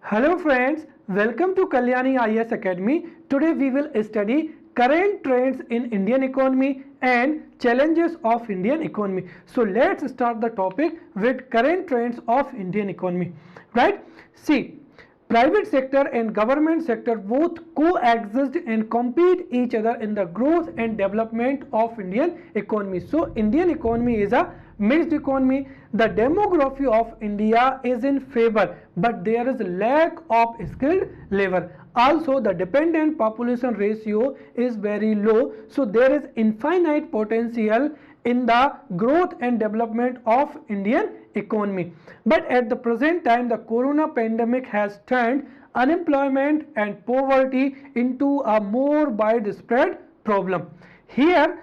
Hello friends, welcome to Kalyani IAS Academy. Today we will study current trends in Indian economy and challenges of Indian economy. So let's start the topic with current trends of Indian economy. Right? See, private sector and government sector both coexist and compete each other in the growth and development of Indian economy. So Indian economy is a mixed economy. The demography of India is in favor, but there is lack of skilled labor. Also, the dependent population ratio is very low, so there is infinite potential in the growth and development of Indian economy. But at the present time, the corona pandemic has turned unemployment and poverty into a more widespread problem. Here,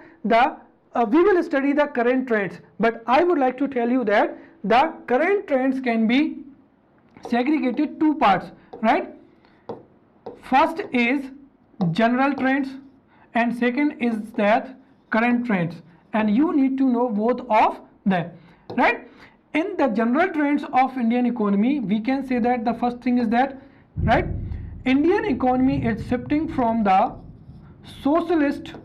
we will study the current trends, but I would like to tell you that the current trends can be segregated two parts, right? First is general trends and second is that current trends, and you need to know both of them, right? In the general trends of Indian economy, we can say that the first thing is that, right, Indian economy is shifting from the socialist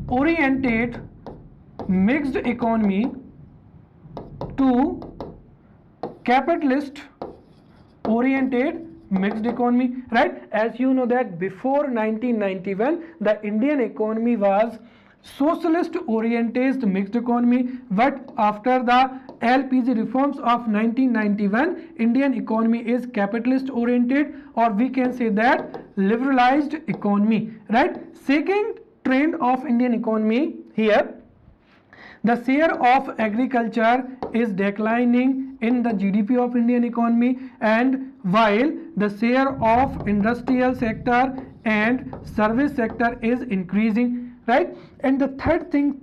oriented mixed economy to capitalist oriented mixed economy, right? As you know that before 1991 the Indian economy was socialist oriented mixed economy, but after the LPG reforms of 1991 Indian economy is capitalist oriented, or we can say that liberalized economy, right? Second trend of Indian economy here, the share of agriculture is declining in the GDP of Indian economy, and while the share of industrial sector and service sector is increasing, right? And the third thing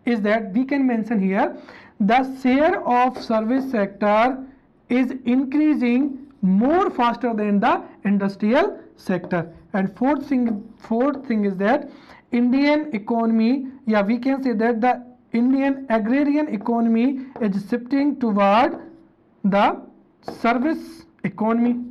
is that we can mention here, the share of service sector is increasing more faster than the industrial sector. And fourth thing is that Indian economy, we can say that the Indian agrarian economy is shifting toward the service economy,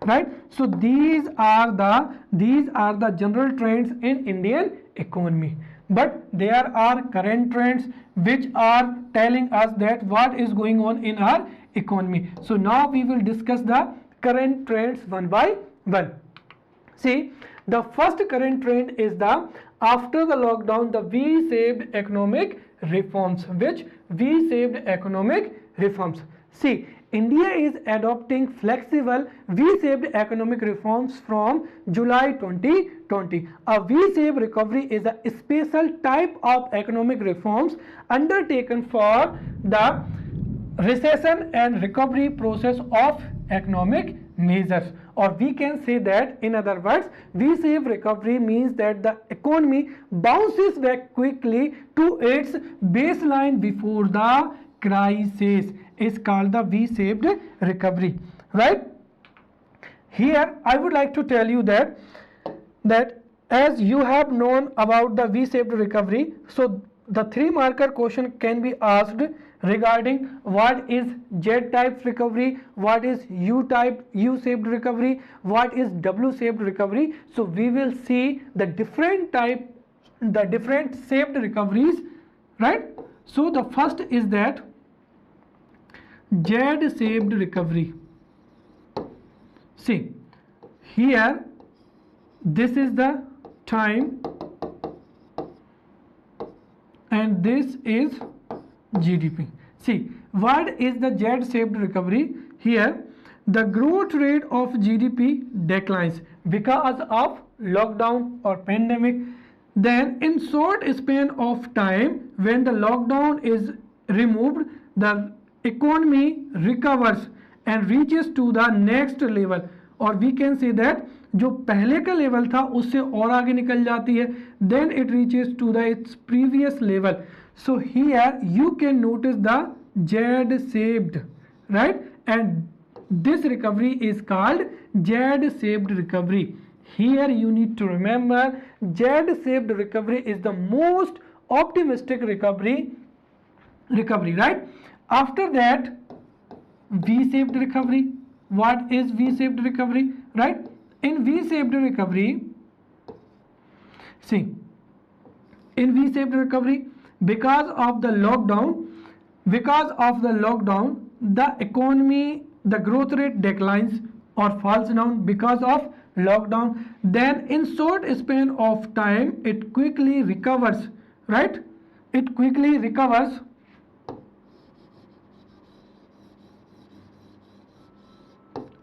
right? So these are the general trends in Indian economy, but there are current trends which are telling us that what is going on in our economy. So now we will discuss the current trends one by one. See, the first current trend is the after the lockdown, the V-shaped economic reforms. Which V-shaped economic reforms? See, India is adopting flexible V-shaped economic reforms from July 2020. A V-shaped recovery is a special type of economic reforms undertaken for the recession and recovery process of economic measures, or we can say that in other words, V-shaped recovery means that the economy bounces back quickly to its baseline before the crisis is called the V-shaped recovery, right? Here I would like to tell you that as you have known about the V-shaped recovery, so the 3-marker question can be asked regarding what is Z-type recovery, what is U-shaped recovery, what is W-shaped recovery. So we will see the different shaped recoveries, right? So the first is that Z-shaped recovery. See, here this is the time and this is GDP. See, what is the Z-shaped recovery? Here, the growth rate of GDP declines because of lockdown or pandemic. Then, in short span of time, when the lockdown is removed, the economy recovers and reaches to the next level, or we can say that जो पहले का level था उससे और आगे निकल जाती है, then it reaches to its previous level. So here you can notice the Z-shaped, right? And this recovery is called Z-shaped recovery. Here you need to remember Z-shaped recovery is the most optimistic recovery, right? After that, V-shaped recovery. What is V-shaped recovery, right? In V-shaped recovery, see, in V-shaped recovery, because of the lockdown, the economy, the growth rate declines or falls down because of lockdown. Then in short span of time, it quickly recovers, right? It quickly recovers.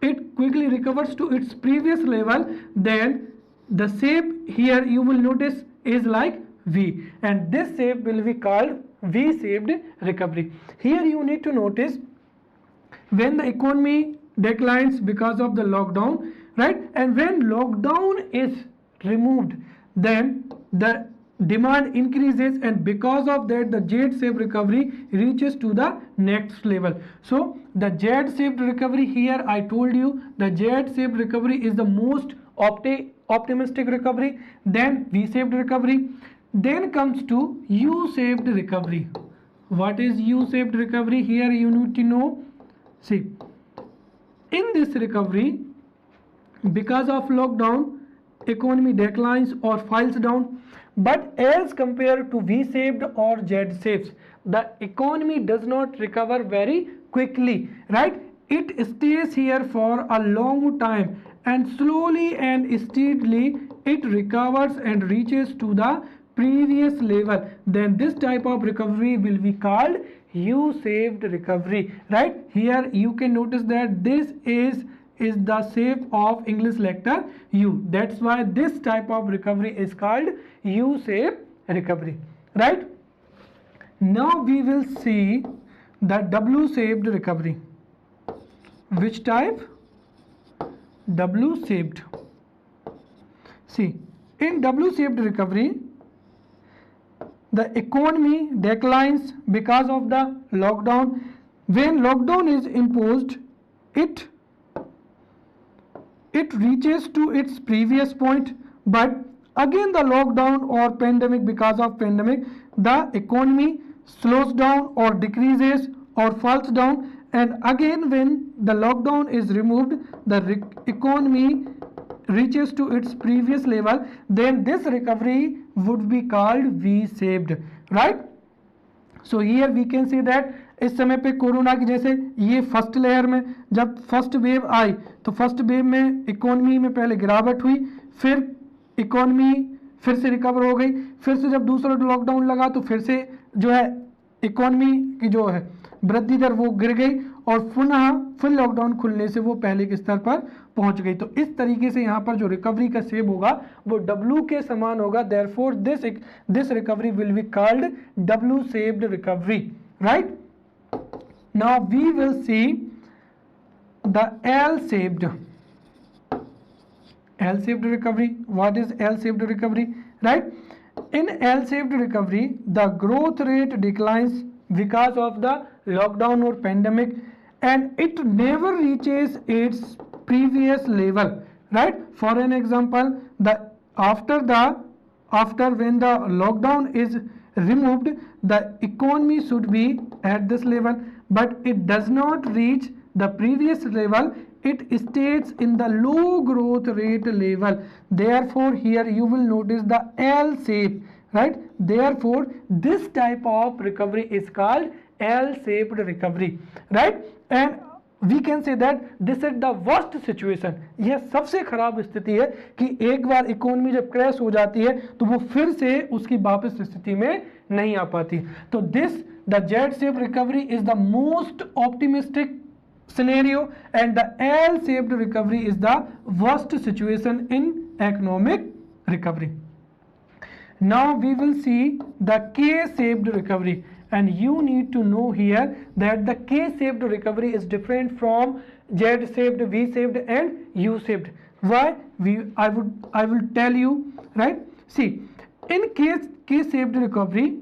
It quickly recovers to its previous level. Then the shape here you will notice is like V, and this shape will be called V-shaped recovery. Here you need to notice, when the economy declines because of the lockdown, right, and when lockdown is removed, then the demand increases, and because of that the Z-shaped recovery reaches to the next level. So the Z-shaped recovery, here I told you the Z-shaped recovery is the most optimistic recovery, then V-shaped recovery. Then comes to U-shaped recovery. What is U-shaped recovery? Here you need to know, see, in this recovery, because of lockdown, economy declines or falls down, but as compared to V-shaped or Z-shaped, the economy does not recover very quickly, right? It stays here for a long time, and slowly and steadily it recovers and reaches to the previous level. Then this type of recovery will be called U-shaped recovery, right? Here you can notice that this is the shape of English letter U. That's why this type of recovery is called U-shaped recovery, right? Now we will see the W-shaped recovery. Which type? W-shaped. See, in W-shaped recovery, the economy declines because of the lockdown. When lockdown is imposed, it reaches to its previous point, but again the lockdown or pandemic, because of pandemic, the economy slows down or decreases or falls down, and again when the lockdown is removed, the economy reaches to its previous level. Then this recovery would be called V-shaped, right? So here we can see that इस समय पे corona की जैसे ये first layer में जब first wave आई, तो first wave में इकोनॉमी में पहले गिरावट हुई, फिर इकोनॉमी फिर से रिकवर हो गई, फिर से जब दूसरा लॉकडाउन लगा तो फिर से जो है इकोनॉमी की जो है वृद्धि दर वो गिर गई, और पुनः फिर लॉकडाउन खुलने से वो पहले के स्तर पर पहुंच गई। तो इस तरीके से यहाँ पर जो रिकवरी का शेप होगा वो डब्ल्यू के समान होगा। Therefore this recovery will be called W shaped recovery, right? Now we will see the L shaped recovery. What is L-shaped recovery, right? In L-shaped recovery, the growth rate declines because of the lockdown or pandemic, and it never reaches its previous level, right? For an example, after when the lockdown is removed, the economy should be at this level, but it does not reach the previous level. It stays in the low growth rate level. Therefore here you will notice the L shape, right? Therefore this type of recovery is called L-shaped recovery, right? And we can say that this is the worst situation. यह सबसे खराब स्थिति है कि एक बार economy जब crash हो जाती है तो वो फिर से उसकी वापस स्थिति में नहीं आ पाती। तो the Z-shaped recovery is the most optimistic scenario, and the L-shaped recovery is the worst situation in economic recovery. Now we will see the K-shaped recovery, and you need to know here that the K-shaped recovery is different from Z-shaped, V-shaped and U-shaped. Why? I will tell you, right? See, in K-shaped recovery,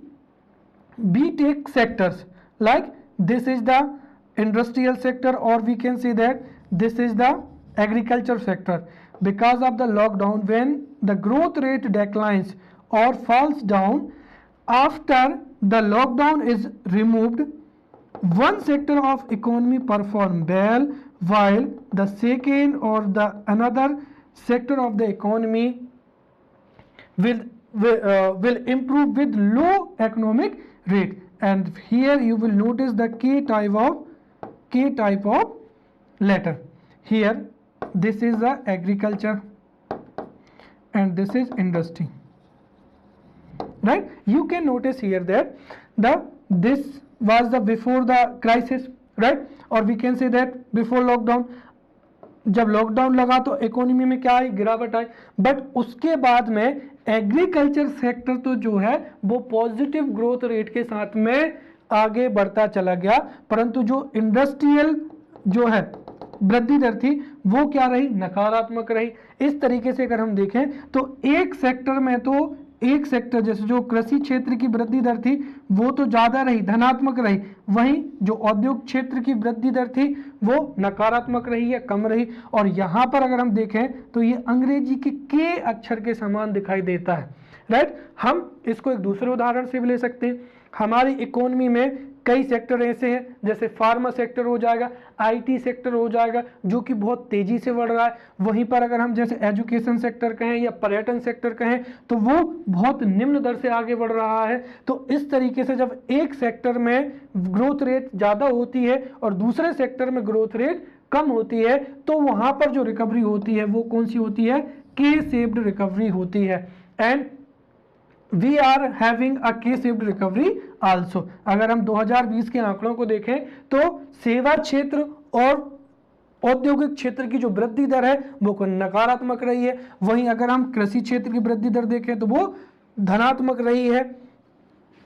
we take sectors like this is the industrial sector, or we can say that this is the agriculture sector. Because of the lockdown, when the growth rate declines or falls down, after the lockdown is removed, one sector of economy perform well while the second or the another sector of the economy will improve with low economic rate. And here you will notice the K type of letter. Here this is the agriculture and this is industry, right? You can notice here that this was the before the crisis, right? or we can say that before lockdown. जब lockdown लगा तो economy में क्या आई, गिरावट आई, but उसके बाद में agriculture sector तो जो है वो पॉजिटिव ग्रोथ रेट के साथ में आगे बढ़ता चला गया, परंतु जो इंडस्ट्रियल जो है वृद्धि दर थी वो क्या रही, नकारात्मक रही। इस तरीके से अगर हम देखें तो एक सेक्टर में तो एक सेक्टर जैसे जो कृषि क्षेत्र की वृद्धि दर थी वो तो ज्यादा रही, धनात्मक रही, वहीं जो औद्योगिक क्षेत्र की वृद्धि दर थी वो नकारात्मक रही या कम रही। और यहाँ पर अगर हम देखें तो ये अंग्रेजी के अक्षर के समान दिखाई देता है, राइट। हम इसको एक दूसरे उदाहरण से भी ले सकते हैं। हमारी इकोनॉमी में कई सेक्टर ऐसे हैं, जैसे फार्मा सेक्टर हो जाएगा, आईटी सेक्टर हो जाएगा जो कि बहुत तेजी से बढ़ रहा है। वहीं पर अगर हम जैसे एजुकेशन सेक्टर कहें या पर्यटन सेक्टर कहें तो वो बहुत निम्न दर से आगे बढ़ रहा है। तो इस तरीके से जब एक सेक्टर में ग्रोथ रेट ज़्यादा होती है और दूसरे सेक्टर में ग्रोथ रेट कम होती है तो वहाँ पर जो रिकवरी होती है वो कौन सी होती है, के शेप्ड रिकवरी होती है। And we are having a K shaped recovery also. अगर हम 2020 के आंकड़ों को देखें तो सेवा क्षेत्र और औद्योगिक क्षेत्र की जो वृद्धि दर है वो नकारात्मक रही है, वहीं अगर हम कृषि क्षेत्र की वृद्धि दर देखें तो वो धनात्मक रही है।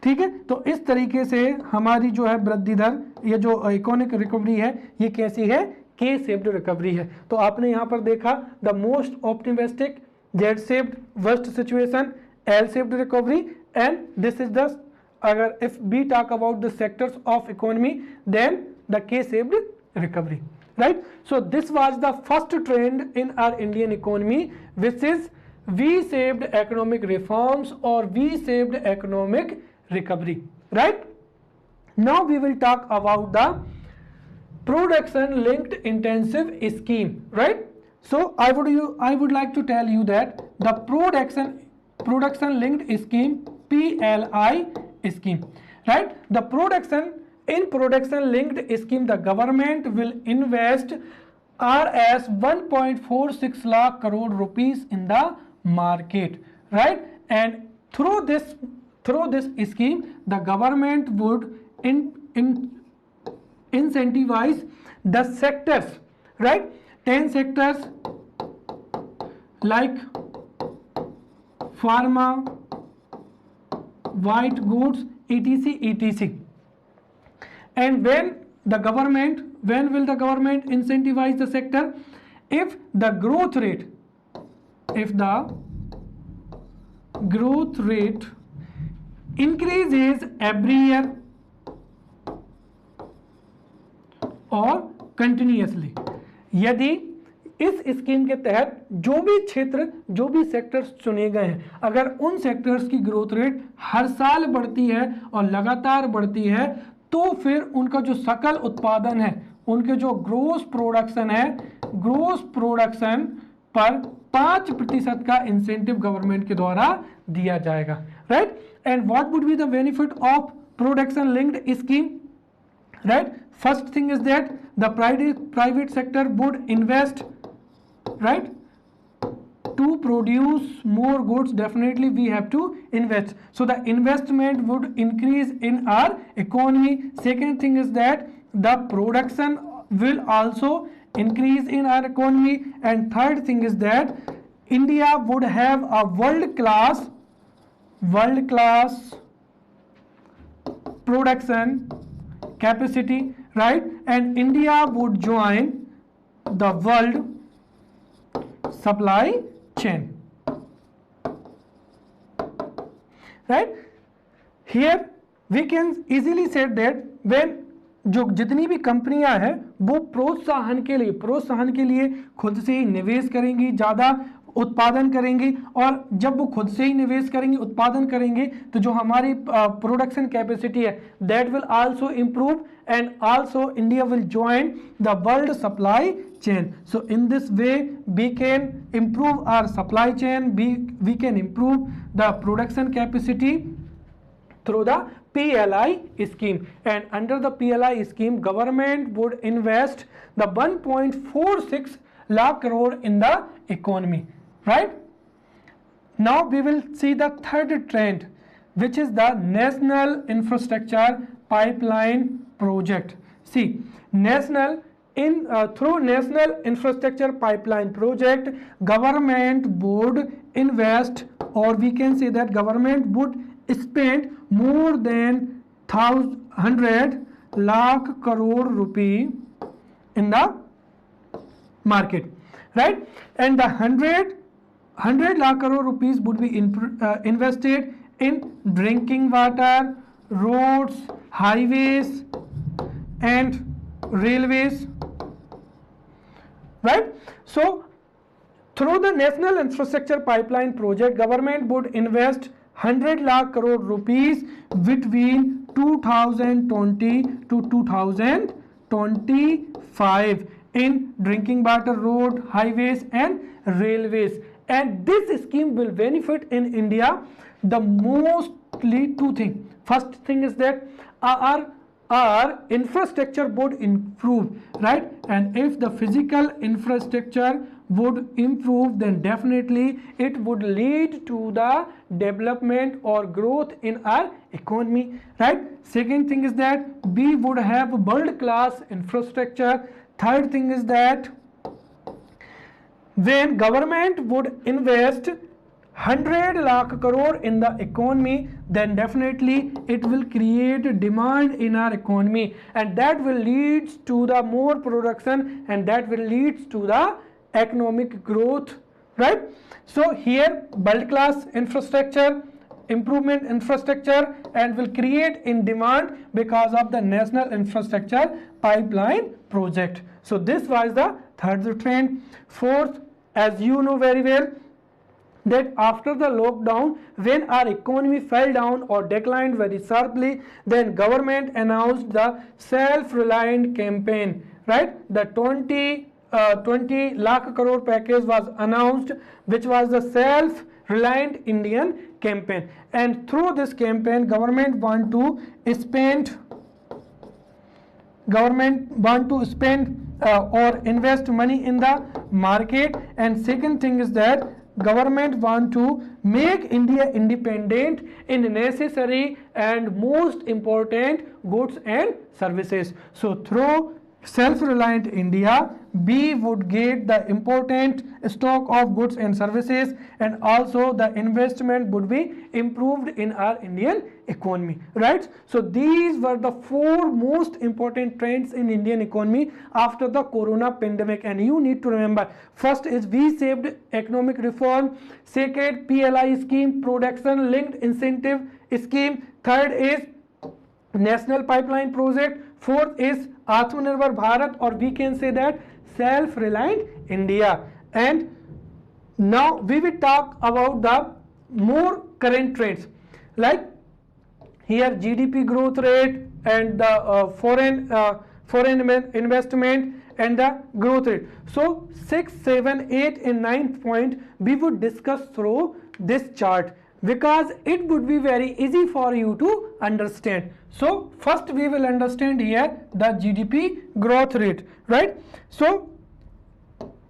ठीक है, तो इस तरीके से हमारी जो है वृद्धि दर, ये जो इकोनॉमिक रिकवरी है ये कैसी है, के शेप्ड रिकवरी है। तो आपने यहाँ पर देखा the most optimistic, Z shaped, worst situation, L shaped recovery, and this is the, अगर if we talk about the sectors of economy then the K shaped recovery, right? So this was the first trend in our Indian economy, which is V-shaped economic reforms or V-shaped economic recovery, right? Now we will talk about the production linked intensive scheme, right? So I would like to tell you that the production linked scheme, PLI scheme, right? The production linked scheme, the government will invest Rs 1.46 lakh crore rupees in the market, right? And through this scheme the government would incentivize the sectors, right? 10 sectors like pharma, white goods, etc. And when will the government incentivize the sector? If the growth rate increases every year or continuously। यदि इस scheme के तहत जो भी क्षेत्र, जो भी sectors चुने गए हैं, अगर उन सेक्टर्स की ग्रोथ रेट हर साल बढ़ती है और लगातार बढ़ती है तो फिर उनका जो सकल उत्पादन है, उनके जो ग्रोस प्रोडक्शन है, ग्रोस प्रोडक्शन पर 5% का इंसेंटिव गवर्नमेंट के द्वारा दिया जाएगा, right? And what would be the benefit of production linked scheme, right? First thing is that the private sector would invest, right, to produce more goods. Definitely we have to invest, so the investment would increase in our economy. Second thing is that the production will also increase in our economy, and third thing is that India would have a world class production capacity, right? And India would join the world supply chain, right? Here we can easily say that when जो जितनी भी कंपनियां हैं वो प्रोत्साहन के लिए खुद से ही निवेश करेंगी, ज़्यादा उत्पादन करेंगे, और जब वो खुद से ही निवेश करेंगे, उत्पादन करेंगे, तो जो हमारी प्रोडक्शन कैपेसिटी है that will also improve, and also India will join the world supply chain. So in this way we can improve our supply chain, we can improve the production capacity through the PLI scheme. And under the PLI scheme, government would invest the 1.46 lakh crore in the economy, right? Now we will see the third trend, which is the national infrastructure pipeline project. See, through national infrastructure pipeline project, government would invest, or we can say that government would spend more than 100 lakh crore rupee in the market, right? And the 100 lakh crore rupees would be invested in drinking water, roads, highways and railways, right? So through the national infrastructure pipeline project, government would invest 100 lakh crore rupees between 2020 to 2025 in drinking water, road, highways and railways. And this scheme will benefit in India the mostly two things. First thing is that our infrastructure would improve, right? And if the physical infrastructure would improve, then definitely it would lead to the development or growth in our economy, right? Second thing is that we would have world class infrastructure. Third thing is that when government would invest 100 lakh crore in the economy, then definitely it will create demand in our economy, and that will lead to the more production, and that will lead to the economic growth, right? So here world class infrastructure, improvement infrastructure, and will create in demand because of the national infrastructure pipeline project. So this was the third trend. Fourth, as you know very well, that after the lockdown, when our economy fell down or declined very sharply, then government announced the self-reliant campaign, right? The 20 lakh crore package was announced, which was the self-reliant Indian campaign. And through this campaign, government want to spend or invest money in the market. And second thing is that government want to make India independent in necessary and most important goods and services. So through self-reliant India, we would get the important stock of goods and services, and also the investment would be improved in our Indian economy, right? So these were the four most important trends in Indian economy after the corona pandemic. And you need to remember, first is V-shaped economic reform, second PLI scheme, production linked incentive scheme, third is national pipeline project, fourth is Atmanirbhar Bharat, or we can say that self-reliant India. And now we will talk about the more current trends, like here GDP growth rate and the foreign investment and the growth rate. So 6, 7, 8 and 9th point we would discuss through this chart, because it would be very easy for you to understand. So first we will understand here the GDP growth rate, right? So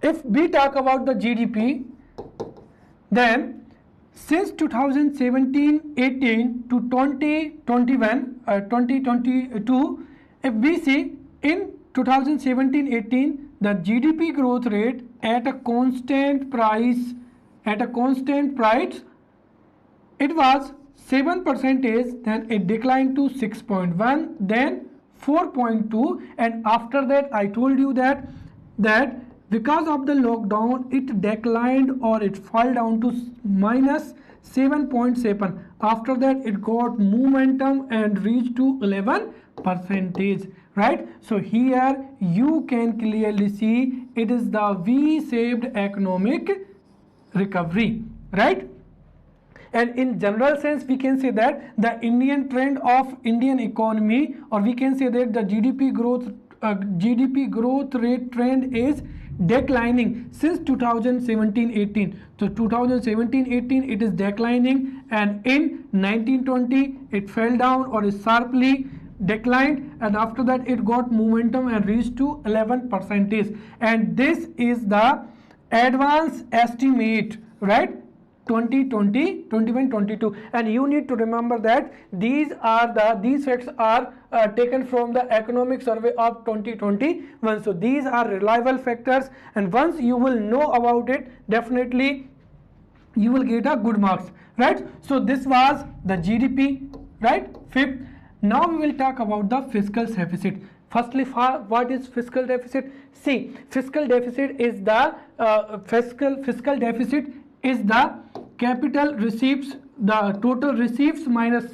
if we talk about the GDP, then since 2017-18 to 2021-2022, if we see in 2017-18 the GDP growth rate at a constant price, it was 7%, then it declined to 6.1, then 4.2, and after that I told you that because of the lockdown it declined or it fell down to minus 7.7. After that it got momentum and reached to 11%, right? So here you can clearly see it is the V-shaped economic recovery, right? And in general sense we can say that the Indian trend of Indian economy, or we can say that the GDP growth rate trend is declining since 2017-18. So 2017-18 it is declining, and in 1920 it fell down or is sharply declined, and after that it got momentum and reached to 11%, and this is the advanced estimate, right? 2020, 21, 22, and you need to remember that these facts are taken from the economic survey of 2021. So these are reliable factors, and once you will know about it, definitely you will get a good marks, right? So this was the GDP, right? Fifth. Now we will talk about the fiscal deficit. Firstly, what is fiscal deficit? See, fiscal deficit is the fiscal deficit is the capital receipts, the total receipts minus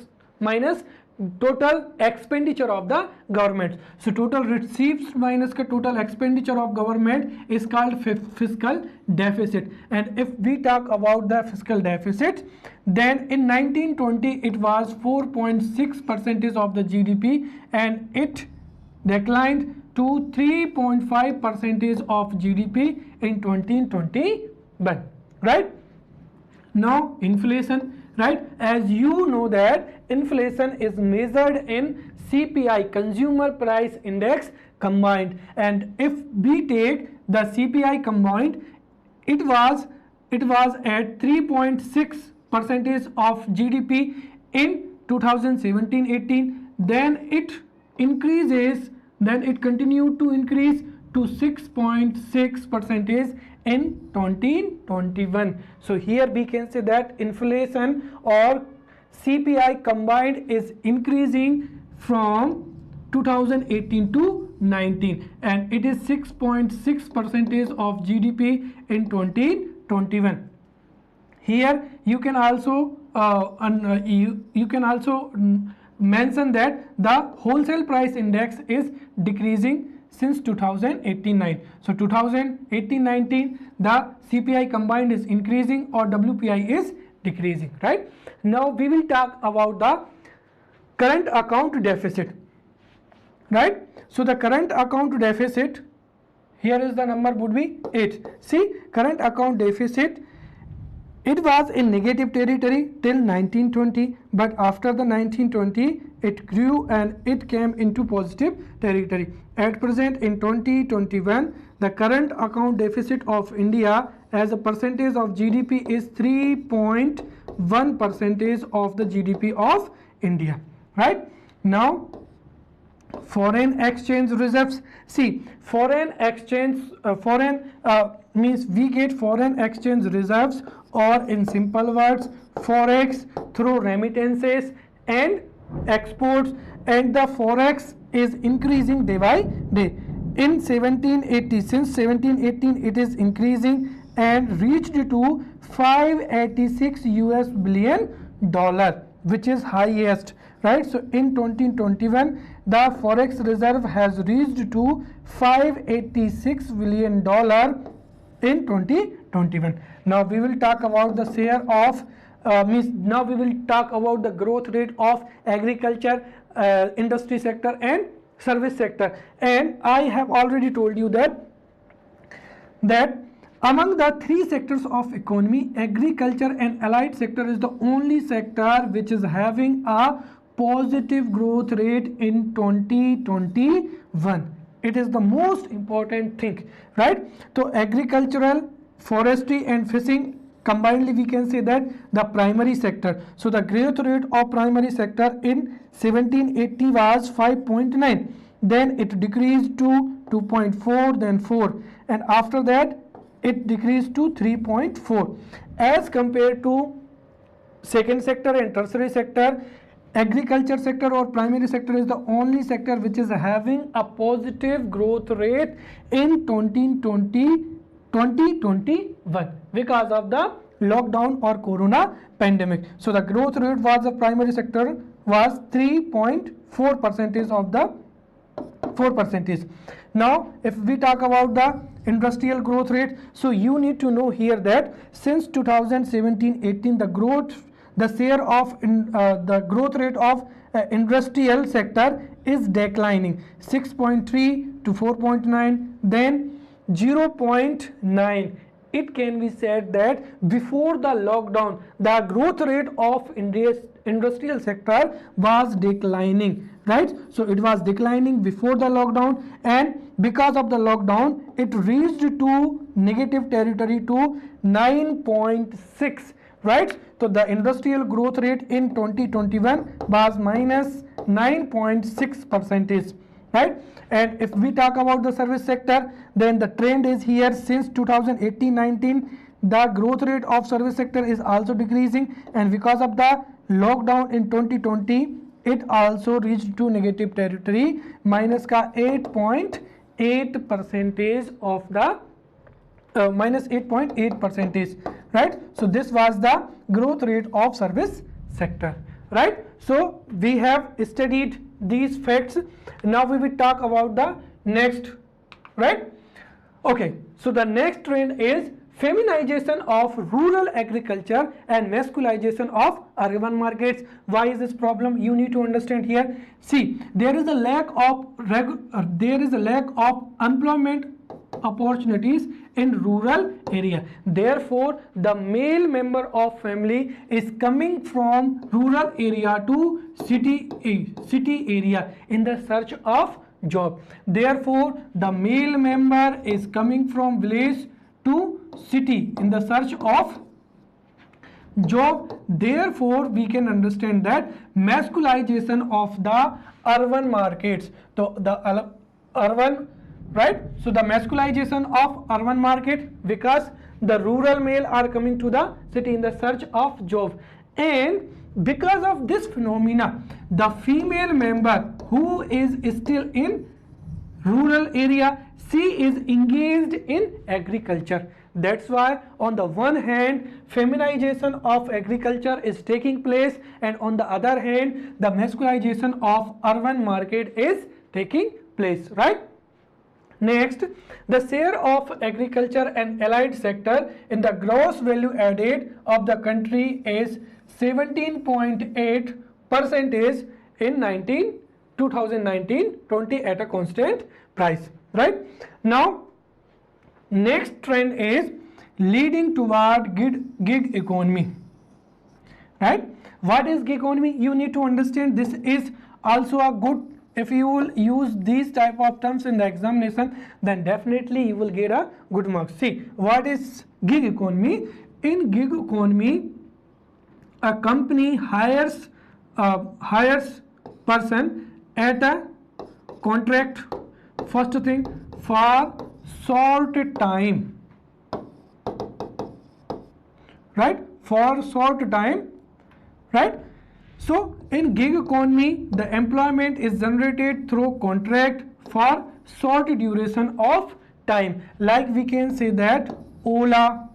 total expenditure of the government. So total receipts minus total expenditure of government is called fiscal deficit. And if we talk about the fiscal deficit, then in 1920 it was 4.6% of the GDP, and it declined to 3.5% of GDP in 2021, right? Now inflation, right? As you know that inflation is measured in CPI, consumer price index combined, and if we take the CPI combined, it was at 3.6% of GDP in 2017-18. Then it increases, then it continued to increase to 6.6% in 2021. So here we can say that inflation or CPI combined is increasing from 2018 to 19, and it is 6.6% of GDP in 2021. Here you can also mention that the wholesale price index is decreasing since 2018-19. So 2018-19 the CPI combined is increasing or WPI is decreasing, right? Now we will talk about the current account deficit, right? So the current account deficit, here is the number would be 8. See, current account deficit, it was in negative territory till 1920, but after the 1920 it grew and it came into positive territory. At present in 2021, the current account deficit of India as a percentage of GDP is 3.1% of the GDP of India, right? Now foreign exchange reserves. See, foreign exchange means we get foreign exchange reserves, or in simple words forex, through remittances and exports, and the forex is increasing day by day. In 1780, since 1718 it is increasing and reached to 586 US billion dollar, which is highest, right? So in 2021 the forex reserve has reached to 586 billion dollar in 2021. Now we will talk about the share of now we will talk about the growth rate of agriculture, industry sector and service sector. And I have already told you that among the three sectors of economy, agriculture and allied sector is the only sector which is having a positive growth rate in 2021. It is the most important thing, right? So agricultural, forestry and fishing combinedly we can say that the primary sector. So the growth rate of primary sector in 1780 was 5.9, then it decreased to 2.4, then 4, and after that it decreased to 3.4. As compared to second sector and tertiary sector, agriculture sector or primary sector is the only sector which is having a positive growth rate in 2021 because of the lockdown or corona pandemic. So the growth rate was the primary sector was 3.4% of the 4%. Now, if we talk about the industrial growth rate, so you need to know here that since 2017-18, the share of the growth rate of industrial sector is declining, 6.3 to 4.9, then 0.9. It can be said that before the lockdown, the growth rate of industrial sector was declining, right? So it was declining before the lockdown, and because of the lockdown, it reached to negative territory to 9.6, right? So the industrial growth rate in 2021 was minus 9.6%, right? And if we talk about the service sector, then the trend is here since 2018-19, the growth rate of service sector is also decreasing, and because of the lockdown in 2020, it also reached to negative territory, minus का 8.8% of the minus 8.8%, right? So this was the growth rate of service sector, right? So we have studied these facts. Now we will talk about the next, right? Okay, so the next trend is feminization of rural agriculture and masculinization of urban markets. Why is this problem? You need to understand here. See, there is a lack of employment opportunities in rural area. Therefore, the male member of family is coming from rural area to city area in the search of job. Therefore, the male member is coming from village to city in the search of job. Therefore, we can understand that masculinization of the urban markets. So the urban, right? So the masculinization of urban market, because the rural male are coming to the city in the search of job, and because of this phenomena, the female member who is still in rural area, she is engaged in agriculture. That's why on the one hand feminization of agriculture is taking place, and on the other hand the masculinization of urban market is taking place, right? Next, the share of agriculture and allied sector in the gross value added of the country is 17.8% in 2019-20 at a constant price, right? Now, next trend is leading toward gig economy, right? What is gig economy? You need to understand. This is also a good, if you will use these type of terms in the examination, then definitely you will get a good mark. See, what is gig economy? In gig economy, a company hires person at a contract, first thing, for short time, right? For short time, right? So in gig economy, the employment is generated through contract for short duration of time. Like we can say that Ola,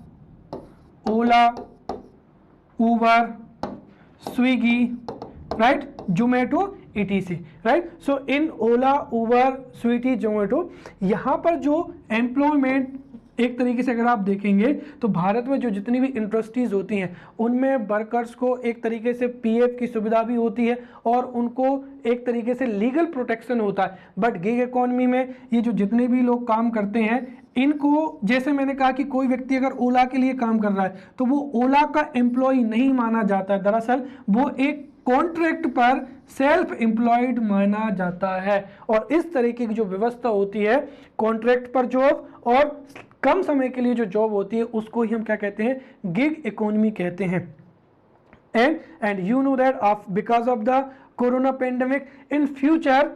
Uber, Swiggy, right? Zomato, etc, right? So in Ola, Uber, Swiggy, Zomato, यहाँ पर जो employment एक तरीके से अगर आप देखेंगे तो भारत में जो जितनी भी इंडस्ट्रीज होती हैं उनमें वर्कर्स को एक तरीके से पीएफ की सुविधा भी होती है और उनको एक तरीके से लीगल प्रोटेक्शन होता है। बट गिग इकोनॉमी में ये जो जितने भी लोग काम करते हैं इनको, जैसे मैंने कहा कि कोई व्यक्ति अगर ओला के लिए काम कर रहा है तो वो ओला का एम्प्लॉय नहीं माना जाता है, दरअसल वो एक कॉन्ट्रैक्ट पर सेल्फ एम्प्लॉयड माना जाता है। और इस तरीके की जो व्यवस्था होती है कॉन्ट्रैक्ट पर जॉब और कम समय के लिए जो जॉब होती है उसको ही हम क्या कहते हैं, गिग इकोनॉमी कहते हैं। and you know that because of the corona pandemic, in future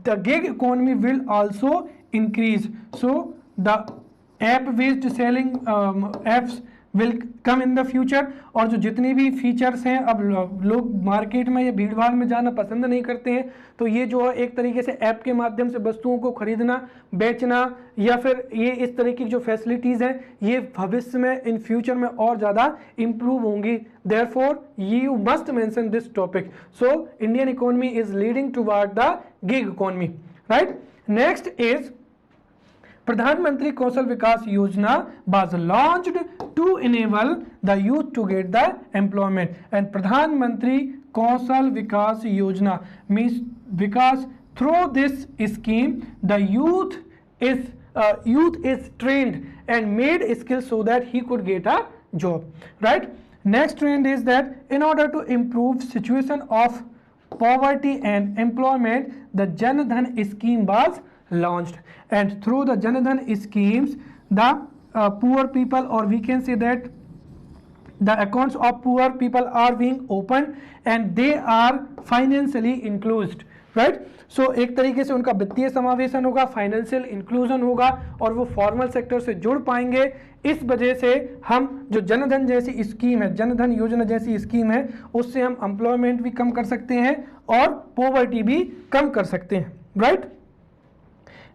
the gig economy will also increase. So the app based selling apps will come in the future, और जो जितने भी फीचर्स हैं अब लोग market में या भीड़ भाड़ में जाना पसंद नहीं करते हैं, तो ये जो है एक तरीके से ऐप के माध्यम से वस्तुओं को खरीदना, बेचना या फिर ये इस तरीके की जो फैसिलिटीज़ हैं ये भविष्य में इन फ्यूचर में और ज़्यादा इम्प्रूव होंगी। Therefore you must mention this topic. So Indian economy is leading toward the gig economy, right? Next is Pradhan Mantri Kaushal Vikas Yojana was launched to enable the youth to get the employment, and Pradhan Mantri Kaushal Vikas Yojana means because through this scheme the youth is trained and made skills so that he could get a job, right? Next trend is that in order to improve situation of poverty and employment, the Jan Dhan scheme was launched, and through the Jan Dhan schemes the poor people, or we can say that the accounts of poor people are being opened and they are financially included, right? सो एक तरीके से उनका वित्तीय समावेशन होगा, financial inclusion होगा और वो फॉर्मल सेक्टर से जुड़ पाएंगे। इस वजह से हम जो जनधन जैसी स्कीम है, जनधन योजना जैसी स्कीम है, उससे हम एम्प्लॉयमेंट भी कम कर सकते हैं और पॉवर्टी भी कम कर सकते हैं, right?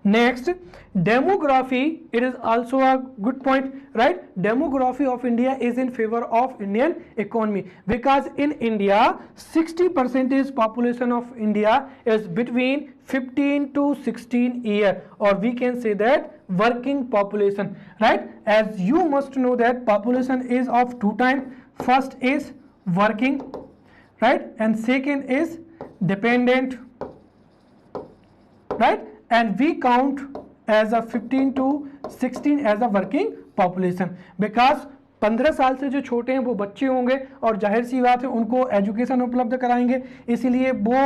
Next, demography, it is also a good point, right? Demography of India is in favor of Indian economy because in India 60% population of India is between 15 to 16 year, or we can say that working population, right? As you must know that population is of two types. First is working, right? And second is dependent, right? And we count as a 15 to 16 as a working population because 15 साल से जो छोटे हैं वो बच्चे होंगे और जाहिर सी बात है उनको एजुकेशन उपलब्ध कराएंगे, इसीलिए वो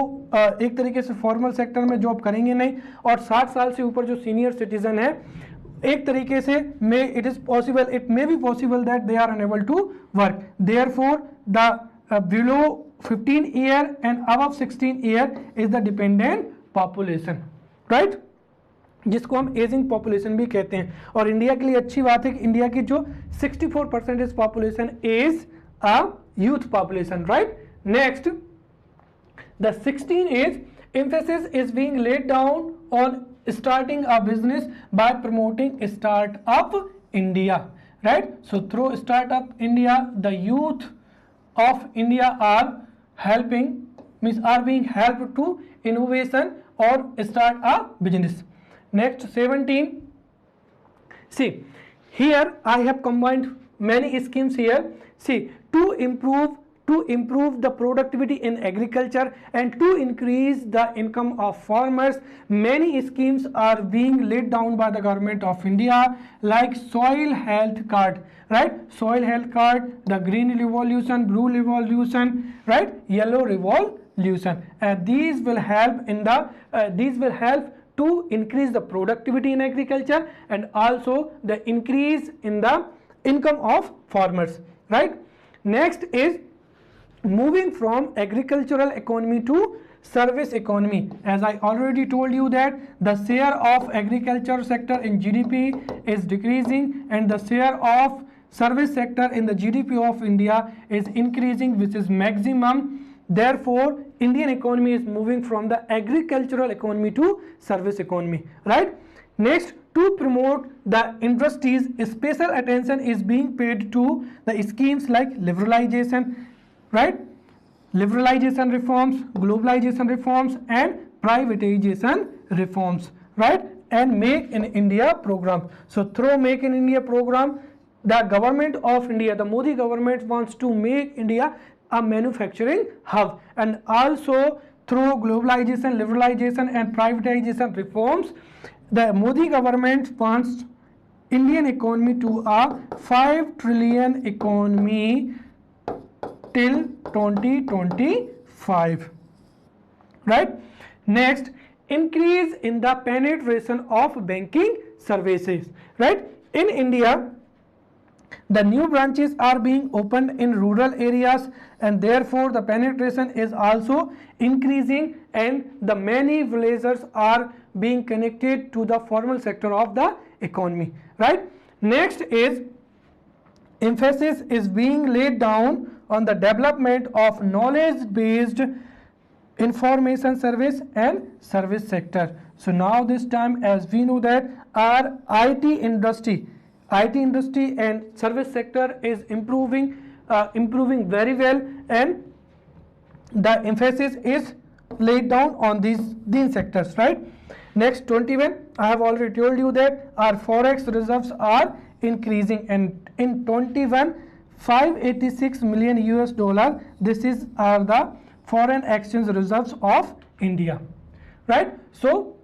एक तरीके से फॉर्मल सेक्टर में जॉब करेंगे नहीं, और 60 साल से ऊपर जो सीनियर सिटीजन है एक तरीके से it may be possible that they are unable to work, therefore the below 15 year and above 16 year is the dependent population, right? जिसको हम एजिंग पॉपुलेशन भी कहते हैं। और इंडिया के लिए अच्छी बात है कि इंडिया की जो 64% population is a youth population, right? Next, the 16 age emphasis is being laid down on starting a business by promoting Startup India, right? So through Startup India the youth of India are being helped to innovation or start a business. Next, 17. See, here I have combined many schemes here. See, to improve the productivity in agriculture and to increase the income of farmers, many schemes are being laid down by the government of India, like soil health card, right? Soil health card, the green revolution, blue revolution, right? Yellow revolution, and these will help to increase the productivity in agriculture and also the increase in the income of farmers, right? Next is moving from agricultural economy to service economy. As I already told you that the share of agriculture sector in GDP is decreasing and the share of service sector in the GDP of India is increasing, which is maximum. Therefore, Indian economy is moving from the agricultural economy to service economy, right? Next, to promote the industries, special attention is being paid to the schemes like liberalization, right? Liberalization reforms, globalization reforms, and privatization reforms, right? And Make in India program. So through Make in India program, the government of India, the Modi government wants to make India a manufacturing hub, and also through globalization, liberalization and privatization reforms, the Modi government wants Indian economy to a 5 trillion economy till 2025, right? Next, increase in the penetration of banking services, right? In India, the new branches are being opened in rural areas and therefore the penetration is also increasing and the many villagers are being connected to the formal sector of the economy, right? Next is emphasis is being laid down on the development of knowledge based information service and service sector. So now this time, as we know that our IT industry and service sector is improving very well, and the emphasis is laid down on these sectors, right? Next, 21, I have already told you that our forex reserves are increasing, and in 21, 586 million US dollar, this is are the foreign exchange reserves of India, right? So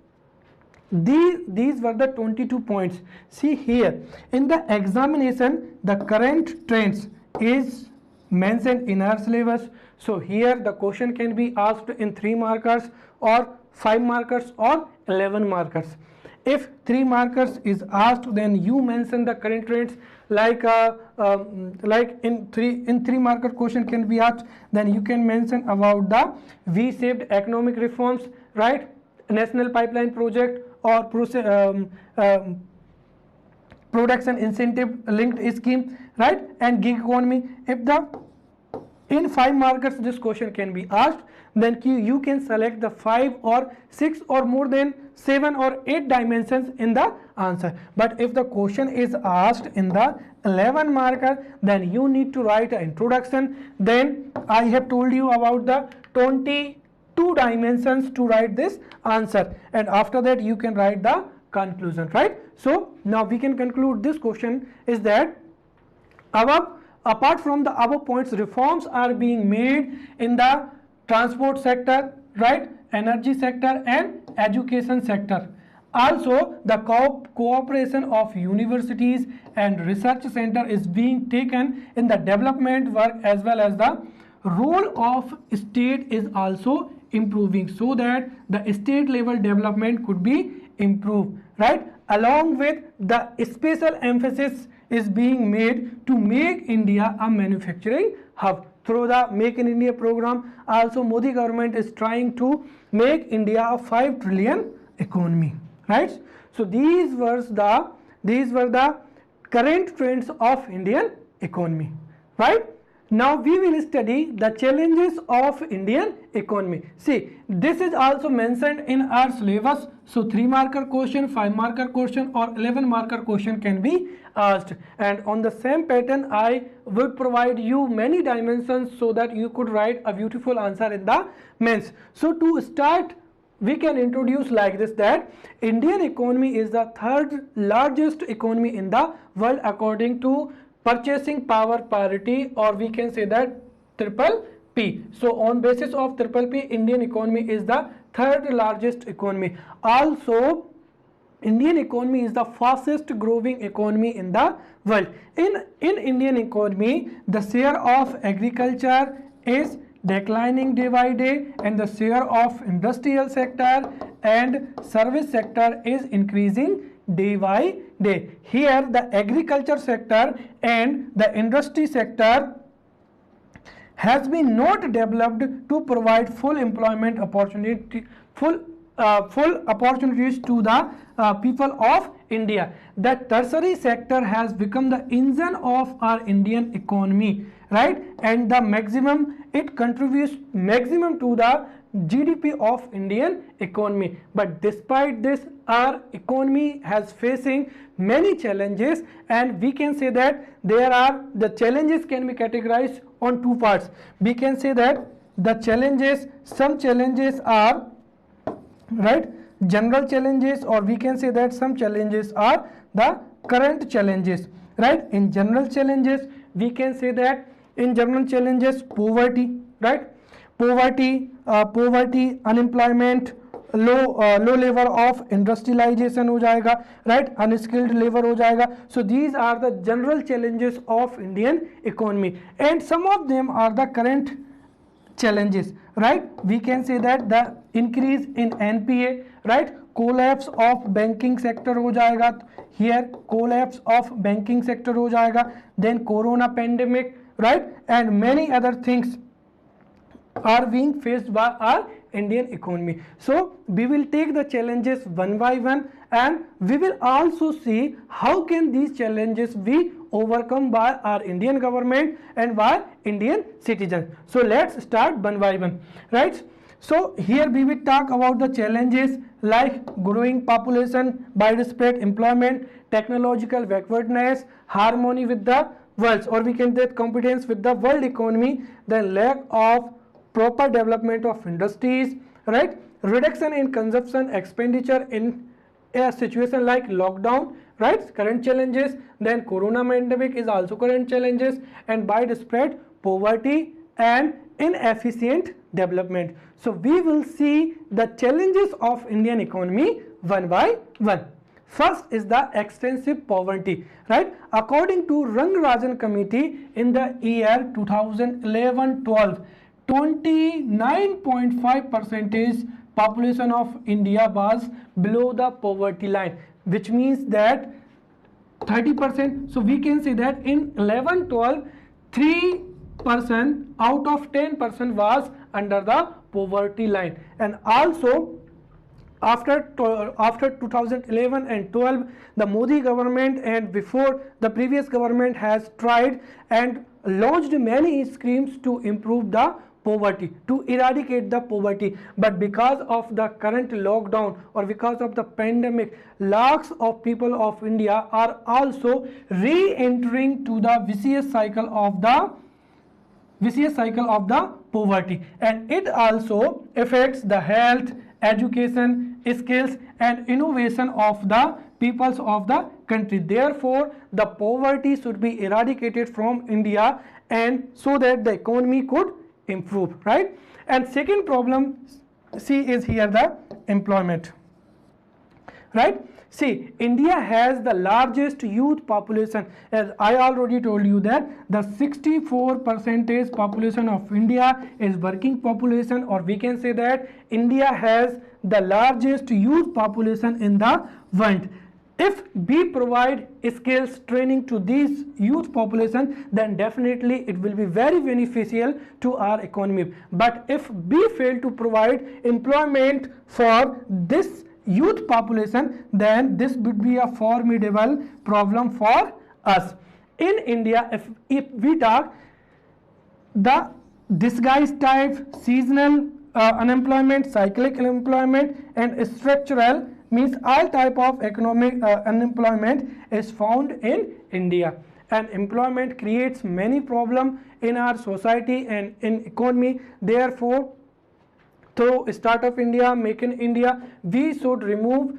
these were the 22 points. See here in the examination, the current trends is mentioned in our syllabus. So here the question can be asked in 3 markers or 5 markers or 11 markers. If 3 markers is asked, then you mention the current trends, like in 3 marker question can be asked, then you can mention about the V-shaped economic reforms, right? National pipeline project or production incentive linked scheme, right? And gig economy. If the in 5 markers this question can be asked, then you can select the 5 or 6 or more than 7 or 8 dimensions in the answer. But if the question is asked in the 11 marker, then you need to write an introduction. Then I have told you about the 22 dimensions to write this answer, and after that you can write the conclusion, right? So now we can conclude this question is that apart from the above points, reforms are being made in the transport sector, right, energy sector and education sector. Also, the cooperation of universities and research center is being taken in the development work, as well as the role of state is also improving, so that the state level development could be improved, right? Along with the special emphasis is being made to make India a manufacturing hub. Through the Make in India program, also Modi government is trying to make India a 5 trillion economy, right? So these were the current trends of Indian economy, right? Now we will study the challenges of Indian economy. See, this is also mentioned in our syllabus. So 3 marker question, 5 marker question or 11 marker question can be asked, and on the same pattern I would provide you many dimensions so that you could write a beautiful answer in the mains. So to start, we can introduce like this, that Indian economy is the 3rd largest economy in the world according to purchasing power parity, or we can say that triple P. So on basis of triple P, Indian economy is the 3rd largest economy. Also, Indian economy is the fastest growing economy in the world. In Indian economy, the share of agriculture is declining day by day, and the share of industrial sector and service sector is increasing day by day. Here the agriculture sector and the industry sector has been not developed to provide full employment opportunity, full opportunities to the people of India. The tertiary sector has become the engine of our Indian economy, right? And the maximum, it contributes maximum to the GDP of Indian economy. But despite this, our economy has facing many challenges, and we can say that the challenges can be categorized on 2 parts. We can say that the challenges, some challenges are, right, general challenges, or we can say that some challenges are the current challenges, right? In general challenges, we can say that in general challenges, poverty, right? Poverty, unemployment, low level of industrialization हो जाएगा, right? Unskilled labor हो जाएगा. So these are the general challenges of Indian economy, and some of them are the current challenges, right? We can say that the increase in NPA, right? Collapse of banking sector हो जाएगा. Here collapse of banking sector हो जाएगा. Then corona pandemic, right? And many other things are being faced by our Indian economy. So we will take the challenges one by one, and we will also see how can these challenges be overcome by our Indian government and by Indian citizens. So let's start one by one, right? So here we will talk about the challenges like growing population, widespread employment, technological backwardness, harmony with the world, or we can say competence with the world economy, the lack of proper development of industries, right? Reduction in consumption expenditure in a situation like lockdown, right? Current challenges. Then corona pandemic is also current challenges, and widespread poverty and inefficient development. So we will see the challenges of Indian economy one by one. First is the extensive poverty, right? According to Rangarajan Committee, in the year 2011-12, 29.5% population of India was below the poverty line, which means that 30%. So we can say that in 11-12, 3% out of 10% was under the poverty line. And also after 2011 and 12, the Modi government and before the previous government has tried and launched many schemes to improve the poverty, to eradicate the poverty. But because of the current lockdown or because of the pandemic, lakhs of people of India are also re-entering to the vicious cycle of the poverty, and it also affects the health, education, skills and innovation of the peoples of the country. Therefore, the poverty should be eradicated from India, and so that the economy could improve, right? And second problem, see, is here the employment, right? See, India has the largest youth population. As I already told you that the 64% population of India is working population, or we can say that India has the largest youth population in the world. If we provide skills training to these youth population, then definitely it will be very beneficial to our economy. But if we fail to provide employment for this youth population, then this would be a formidable problem for us. In India, if we talk the disguised type, seasonal unemployment, cyclical employment and structural, means all type of economic unemployment is found in India, and employment creates many problems in our society and in economy. Therefore, through Startup India, Make in India, we should remove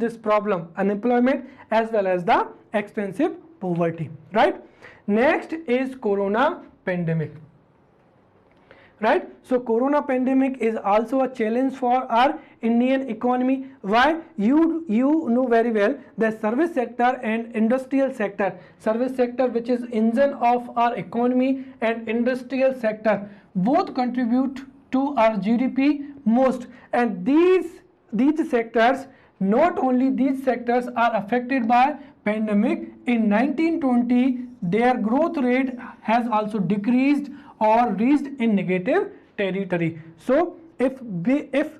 this problem, unemployment as well as the extensive poverty, right? Next is corona pandemic, right? So corona pandemic is also a challenge for our Indian economy. Why? You know very well the service sector and industrial sector. Service sector, which is engine of our economy, and industrial sector, both contribute to our GDP most. And these sectors, not only these sectors are affected by pandemic. In 1920, their growth rate has also decreased or reached in negative territory. So if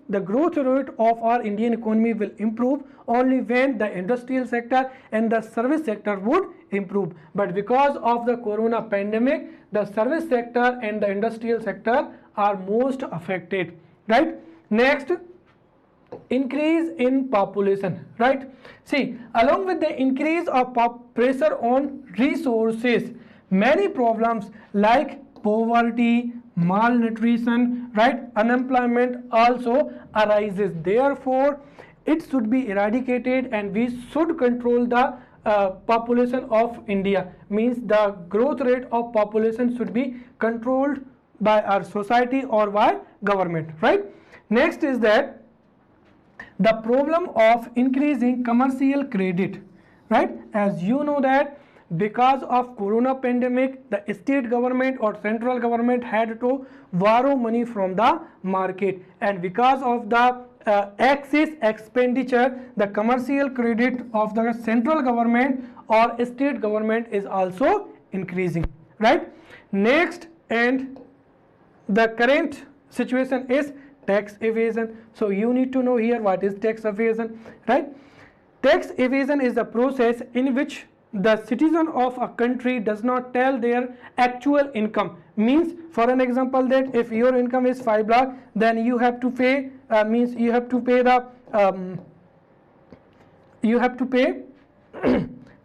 the growth rate of our Indian economy will improve only when the industrial sector and the service sector would improve. But because of the corona pandemic, the service sector and the industrial sector are most affected, right? Next, increase in population, right? See, along with the increase of pressure on resources, many problems like poverty, malnutrition, right, unemployment also arises. Therefore, it should be eradicated, and we should control the population of India. Means the growth rate of population should be controlled by our society or by government, right? Next is that the problem of increasing commercial credit, right? As you know that because of corona pandemic, the state government or central government had to borrow money from the market, and because of the excess expenditure, the commercial credit of the central government or state government is also increasing, right? Next, and the current situation is tax evasion. So you need to know here what is tax evasion, right? Tax evasion is a process in which the citizen of a country does not tell their actual income. Means, for an example, that if your income is 5 lakh, then you have to pay means you have to pay the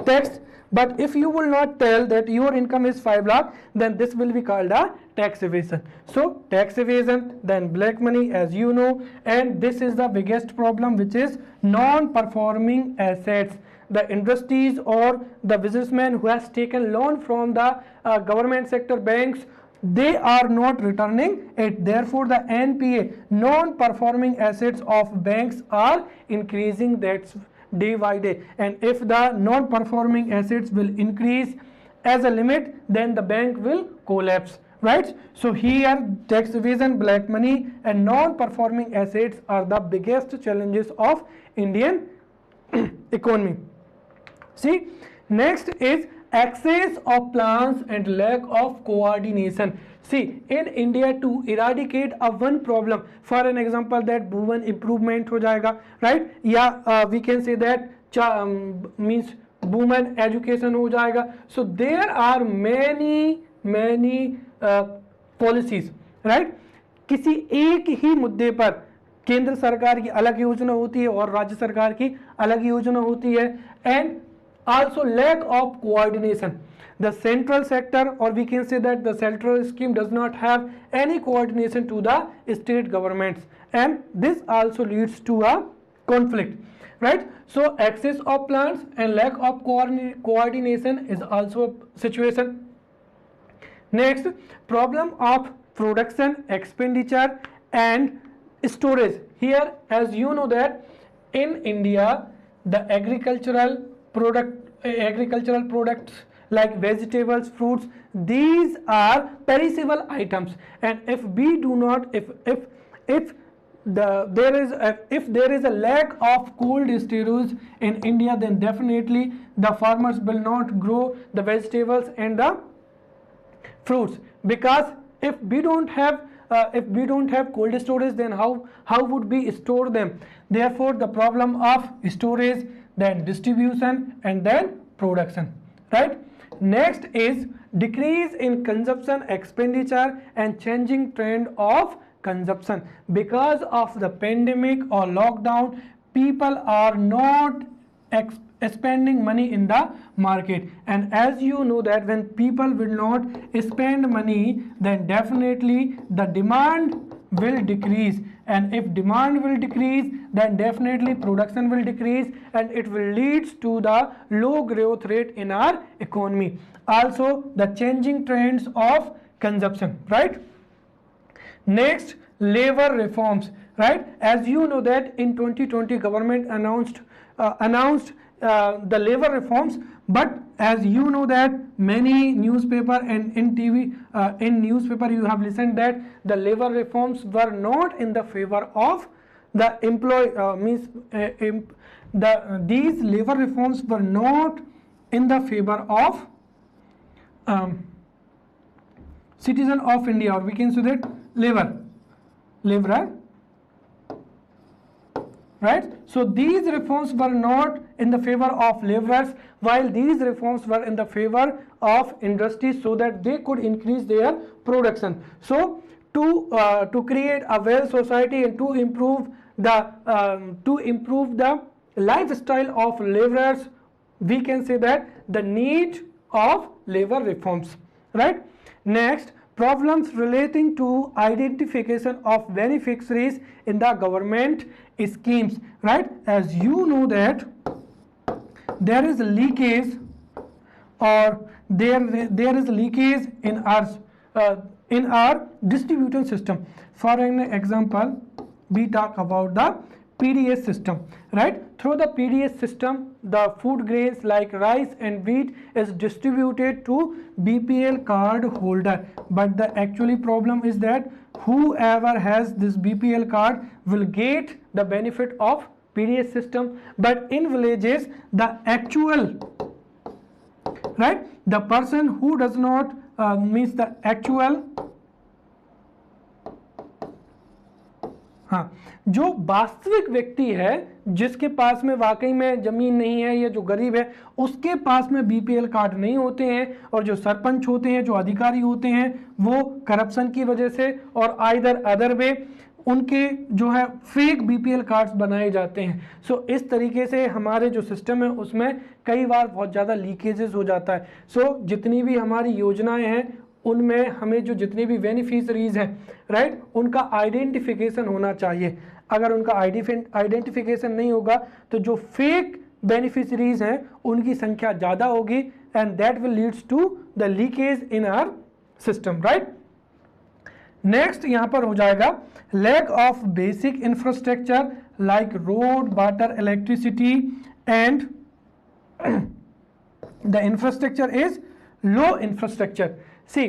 tax But if you will not tell that your income is 5 lakh, then this will be called a tax evasion. So tax evasion, then black money, as you know, and this is the biggest problem, which is non-performing assets. The industries or the businessman who has taken loan from the government sector banks, they are not returning it. Therefore, the NPA, non-performing assets of banks, are increasing. That's day by day. And if the non-performing assets will increase as a limit, then the bank will collapse, right? So here tax evasion, black money, and non-performing assets are the biggest challenges of Indian economy. See, next is excess of plans and lack of coordination. See, in India, to eradicate a one problem, for an example that women improvement हो जाएगा, right? या we can say that means women education हो जाएगा. So there are many policies, right? किसी एक ही मुद्दे पर केंद्र सरकार की अलग योजना होती है और राज्य सरकार की अलग योजना होती है. And also lack of coordination. The central sector, or we can say that the central scheme does not have any coordination to the state governments, and this also leads to a conflict, right? So excess of plans and lack of coordination is also a situation. Next, problem of production, expenditure and storage. Here, as you know that in India, the agricultural products like vegetables, fruits, these are perishable items, and if we do not, if there is a lack of cold storage in India, then definitely the farmers will not grow the vegetables and the fruits, because if we don't have cold storage, then how would we store them? Therefore, the problem of storage, then distribution, and then production, right? Next is decrease in consumption, expenditure, and changing trend of consumption. Because of the pandemic or lockdown, people are not spending money in the market, and as you know that when people will not spend money, then definitely the demand will decrease, and if demand will decrease, then definitely production will decrease, and it will lead to the low growth rate in our economy. Also the changing trends of consumption, right? Next, labor reforms, right? As you know that in 2020 government announced the labor reforms, but as you know that many newspaper and in TV, in newspaper you have listened that the labor reforms were not in the favor of the these labor reforms were not in the favor of citizen of India, or we can say that labor, right? So these reforms were not in the favor of laborers, while these reforms were in the favor of industries, so that they could increase their production. So to create a well society and to improve the lifestyle of laborers, we can say that the need of labor reforms, right? Next, problems relating to identification of beneficiaries in the government schemes, right? As you know that there is leakage, or there is leakage in our distribution system. For an example, we talk about the PDS system, right? Through the PDS system, the food grains like rice and wheat is distributed to BPL card holder, but the actually problem is that whoever has this BPL card will get the benefit of PDS system, but in villages the actual, right, the person who does not means the actual हाँ, जो वास्तविक व्यक्ति है जिसके पास में वाकई में जमीन नहीं है या जो गरीब है, उसके पास में बीपीएल कार्ड नहीं होते हैं, और जो सरपंच होते हैं, जो अधिकारी होते हैं, वो करप्शन की वजह से और आइदर अदर वे उनके जो है फेक बीपीएल कार्ड्स बनाए जाते हैं। सो इस तरीके से हमारे जो सिस्टम है उसमें कई बार बहुत ज़्यादा लीकेजेस हो जाता है। सो जितनी भी हमारी योजनाएं हैं उनमें हमें जो जितने भी बेनिफिशरीज हैं, राइट, उनका आइडेंटिफिकेशन होना चाहिए। अगर उनका आइडेंटिफिकेशन नहीं होगा तो जो फेक बेनिफिशरीज हैं उनकी संख्या ज़्यादा होगी and that will leads to the leakage in our system, right. Next यहाँ पर हो जाएगा lack of basic infrastructure like road, water, electricity and the infrastructure is low infrastructure. See,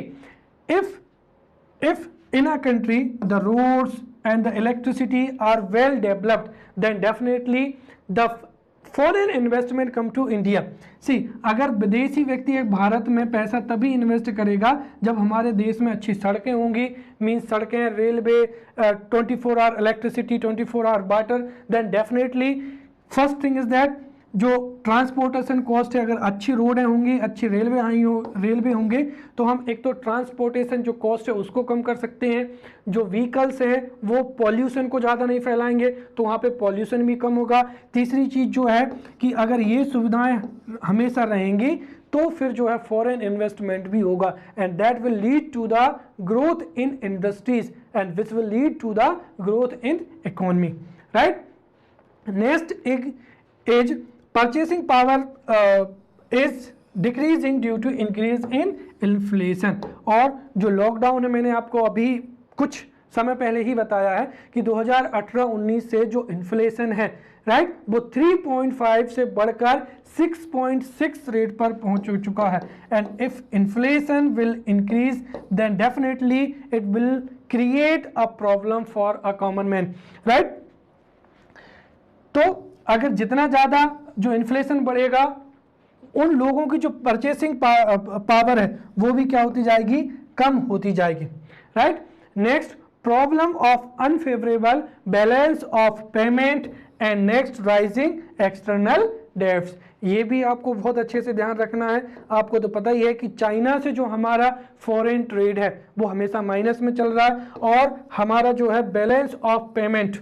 if in a country the roads and the electricity are well developed, then definitely the foreign investment come to India. See, अगर विदेशी व्यक्ति एक भारत में पैसा तभी invest करेगा जब हमारे देश में अच्छी सड़कें होंगी, मीन्स सड़कें, railway, 24 hour electricity, 24 hour water, then definitely first thing is that जो ट्रांसपोर्टेशन कॉस्ट है, अगर अच्छी रोडें होंगी, अच्छी रेलवे होंगे तो हम एक तो ट्रांसपोर्टेशन जो कॉस्ट है उसको कम कर सकते हैं। जो व्हीकल्स हैं वो पॉल्यूशन को ज़्यादा नहीं फैलाएंगे तो वहाँ पे पॉल्यूशन भी कम होगा। तीसरी चीज़ जो है कि अगर ये सुविधाएं हमेशा रहेंगी तो फिर जो है फॉरेन इन्वेस्टमेंट भी होगा and that will lead to the growth in industries and which will lead to the growth in economy, right. Next is purchasing power is decreasing due to increase in inflation। और जो lockdown है मैंने आपको अभी कुछ समय पहले ही बताया है कि 2018-19 से जो इन्फ्लेशन है, राइट, वो 3.5 से बढ़कर 6.6 रेट पर पहुंच चुका है and if inflation will increase then definitely it will create a problem for a common man, right. तो अगर जितना ज़्यादा जो इन्फ्लेशन बढ़ेगा उन लोगों की जो परचेसिंग पावर है वो भी क्या होती जाएगी, कम होती जाएगी, right. Next, problem of unfavourable balance of payment and next rising external debts. ये भी आपको बहुत अच्छे से ध्यान रखना है। आपको तो पता ही है कि चाइना से जो हमारा फॉरेन ट्रेड है वो हमेशा माइनस में चल रहा है और हमारा जो है बैलेंस ऑफ पेमेंट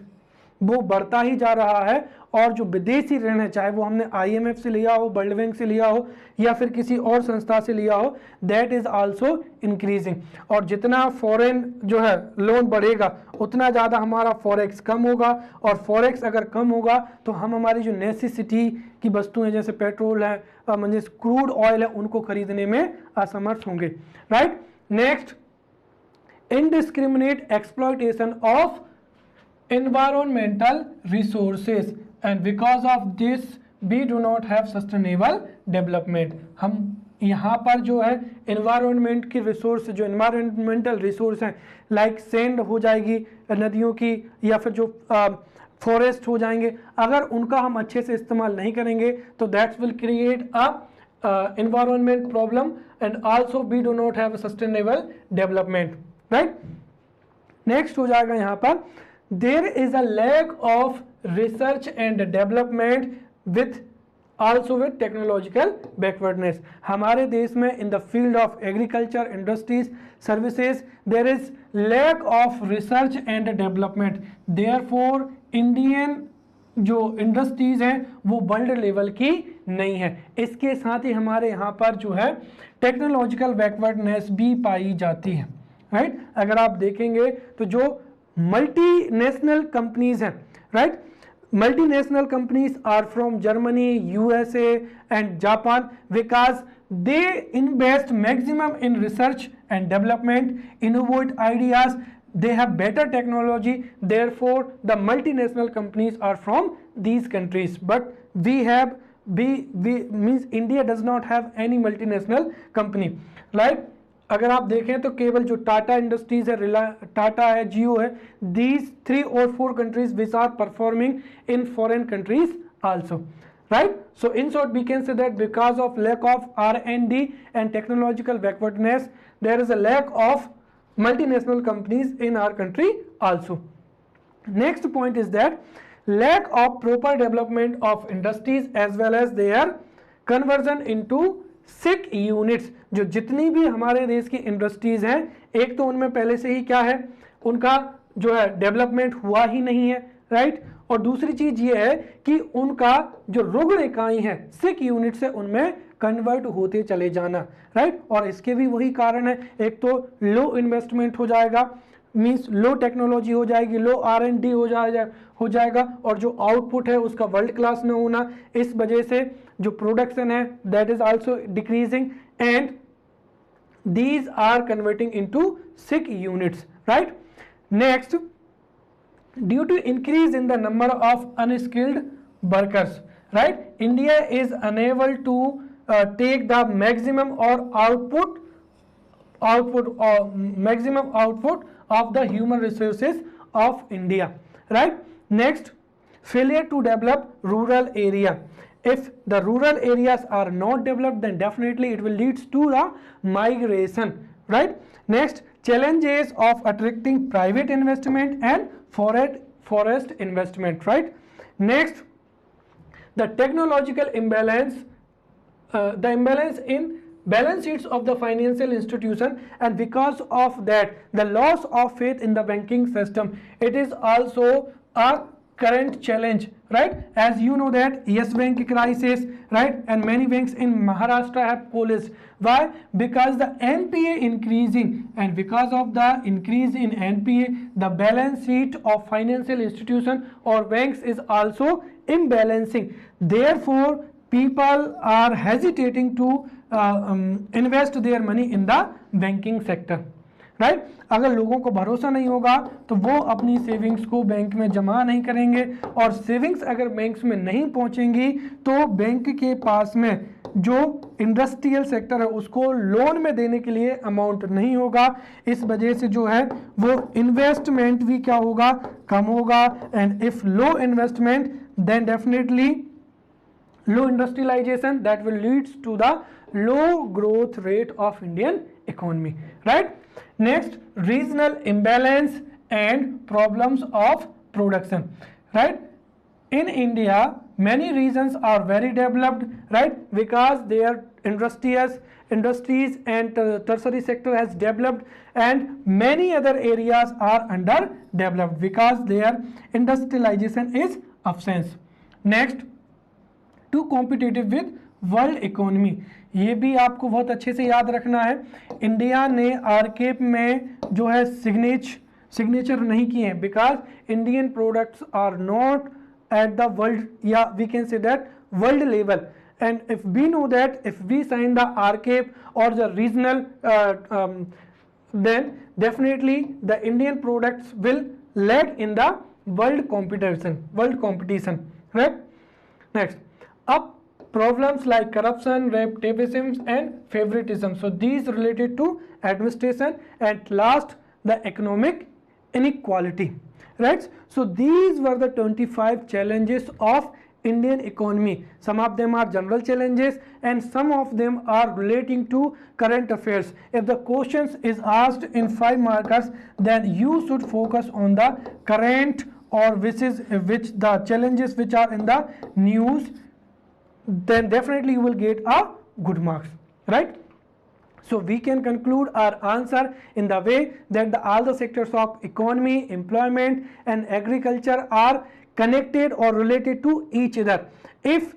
वो बढ़ता ही जा रहा है और जो विदेशी ऋण है, चाहे वो हमने IMF से लिया हो, वर्ल्ड बैंक से लिया हो या फिर किसी और संस्था से लिया हो, दैट इज आल्सो इंक्रीजिंग। और जितना फॉरेन जो है लोन बढ़ेगा उतना ज़्यादा हमारा फॉरेक्स कम होगा और फॉरेक्स अगर कम होगा तो हम हमारी जो नेसेसिटी की वस्तुएं जैसे पेट्रोल है, मतलब क्रूड ऑयल है, उनको खरीदने में असमर्थ होंगे, right. Next, indiscriminate exploitation of environmental resources and because of this we do not have sustainable development। हम यहाँ पर जो है environment की रिसोर्स, जो environmental resource हैं लाइक सेंड हो जाएगी नदियों की या फिर जो फॉरेस्ट हो जाएंगे, अगर उनका हम अच्छे से इस्तेमाल नहीं करेंगे तो that will create a environment problem and also we do not have a sustainable development, right। Next हो जाएगा यहाँ पर there is a lack of research and development with also with technological backwardness। हमारे देश में in the field of agriculture, industries, services there is lack of research and development, therefore Indian जो industries हैं वो वर्ल्ड लेवल की नहीं है। इसके साथ ही हमारे यहाँ पर जो है टेक्नोलॉजिकल बैकवर्डनेस भी पाई जाती है, राइट। अगर आप देखेंगे तो जो मल्टीनेशनल कंपनीज हैं, right, multinational companies are from Germany, USA and Japan because they invest maximum in research and development, innovate ideas, they have better technology, therefore the multinational companies are from these countries, but we means India does not have any multinational company, right। अगर आप देखें तो केवल जो Tata industries है, टाटा है, जियो है, these 3 or 4 countries which are performing in foreign countries also, right। So in short we can say that because of lack of R&D and technological backwardness there is a lack of multinational companies in our country also। Next point is that lack of proper development of industries as well as their conversion into SIC units। जो जितनी भी हमारे देश की industries हैं, एक तो उनमें पहले से ही क्या है, उनका जो है डेवलपमेंट हुआ ही नहीं है, राइट। और दूसरी चीज ये है कि उनका जो रुग्ण इकाई है सिक यूनिट से उनमें कन्वर्ट होते चले जाना, राइट। और इसके भी वही कारण है, एक तो लो इन्वेस्टमेंट हो जाएगा, मींस लो टेक्नोलॉजी हो जाएगी, लो R&D हो जाएगा, और जो आउटपुट है उसका वर्ल्ड क्लास में होना, इस वजह से जो प्रोडक्शन है that is also decreasing and these are converting into sick units, right. Next, due to increase in the number of unskilled workers, right, India is unable to take the maximum or maximum output of the human resources of India, right. Next, failure to develop rural area. If the rural areas are not developed, then definitely it will lead to the migration, right. Next, challenges of attracting private investment and forest investment, right. Next, the technological imbalance, the imbalance in balance sheets of the financial institution, and because of that the loss of faith in the banking system, it is also a current challenge, right. As you know that Yes Bank crisis, right, and many banks in Maharashtra have collapsed. Why? Because the NPA increasing, and because of the increase in NPA the balance sheet of financial institution or banks is also imbalancing. Therefore people are hesitating to invest their money in the banking sector, right अगर लोगों को भरोसा नहीं होगा तो वो अपनी savings को बैंक में जमा नहीं करेंगे, और सेविंग्स अगर बैंक्स में नहीं पहुंचेंगी तो बैंक के पास में जो इंडस्ट्रियल सेक्टर है उसको लोन में देने के लिए अमाउंट नहीं होगा। इस वजह से जो है वो इन्वेस्टमेंट भी क्या होगा, कम होगा। And if low investment then definitely low industrialization, that will leads to the low growth rate of Indian economy, right. Next, regional imbalance and problems of production, right. In India many regions are very developed, right, because their industries and tertiary sector has developed, and many other areas are underdeveloped because their industrialization is absent. Next, to competitive with world economy, ये भी आपको बहुत अच्छे से याद रखना है। India ने आरकेप में जो है सिग्नेचर नहीं किए हैं because Indian products are not at the world, या we can say that world level, and if we know that if we sign the RCEP or the regional then definitely the Indian products will lag in the world competition, right. Next, up problems like corruption, nepotism and favoritism, so these related to administration, and last the economic inequality, right. So these were the 25 challenges of Indian economy. Some of them are general challenges and some of them are relating to current affairs. If the questions is asked in 5 markers, then you should focus on the current or which the challenges which are in the news, then definitely you will get a good marks, right. So we can conclude our answer in the way that all the sectors of economy, employment and agriculture are connected or related to each other. If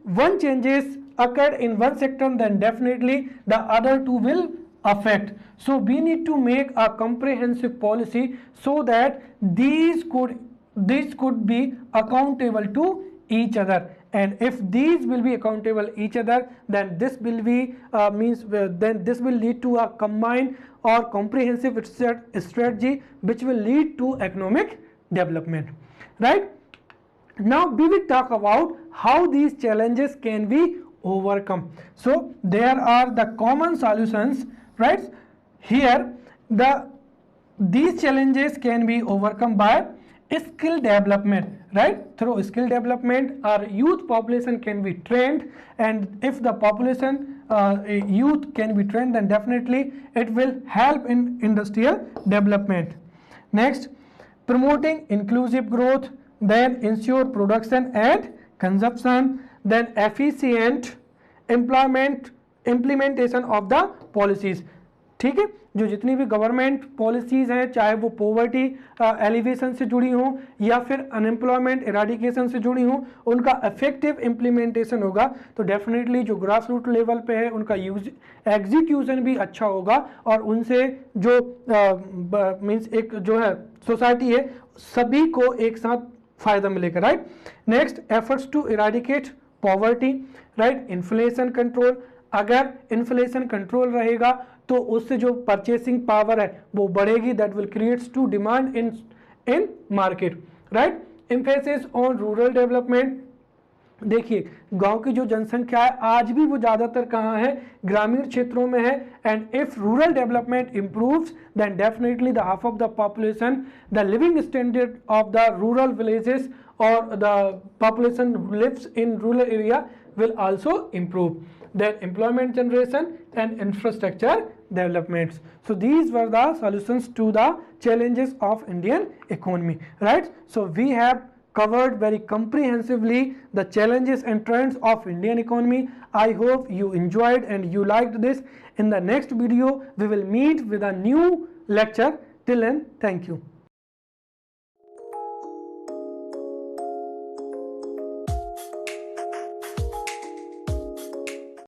one changes occurred in one sector, then definitely the other two will affect. So we need to make a comprehensive policy so that these could be accountable to each other, and if these will be accountable each other, then this will be then this will lead to a combined or comprehensive strategy which will lead to economic development, right. Now we will talk about how these challenges can be overcome. So there are the common solutions, right. Here these challenges can be overcome by skill development, right. Through skill development our youth population can be trained, and if the population youth can be trained, then definitely it will help in industrial development. Next, promoting inclusive growth, then ensure production and consumption, then efficient implementation of the policies. ठीक है, जो जितनी भी government policies हैं, चाहे वो poverty alleviation से जुड़ी हों या फिर अनएम्प्लॉयमेंट इराडिकेशन से जुड़ी हों, उनका इफेक्टिव इम्प्लीमेंटेशन होगा तो डेफिनेटली जो ग्रास रूट लेवल पे है उनका एग्जीक्यूशन भी अच्छा होगा और उनसे जो मीन्स एक जो है सोसाइटी है सभी को एक साथ फायदा मिलेगा, right. Next, efforts to eradicate poverty, right. Inflation control, अगर इन्फ्लेशन कंट्रोल रहेगा तो उससे जो परचेसिंग पावर है वो बढ़ेगी, that will creates to demand in market, right. Emphasis on rural development, देखिए गांव की जो जनसंख्या है आज भी वो ज़्यादातर कहाँ है, ग्रामीण क्षेत्रों में है। And if rural development improves then definitely the half of the population, the living standard of the rural villages or the population who lives in rural area will also improve, then employment generation and infrastructure developments. So these were the solutions to the challenges of Indian economy, right. So we have covered very comprehensively the challenges and trends of Indian economy. I hope you enjoyed and you liked this. In the next video we will meet with a new lecture. Till then, thank you.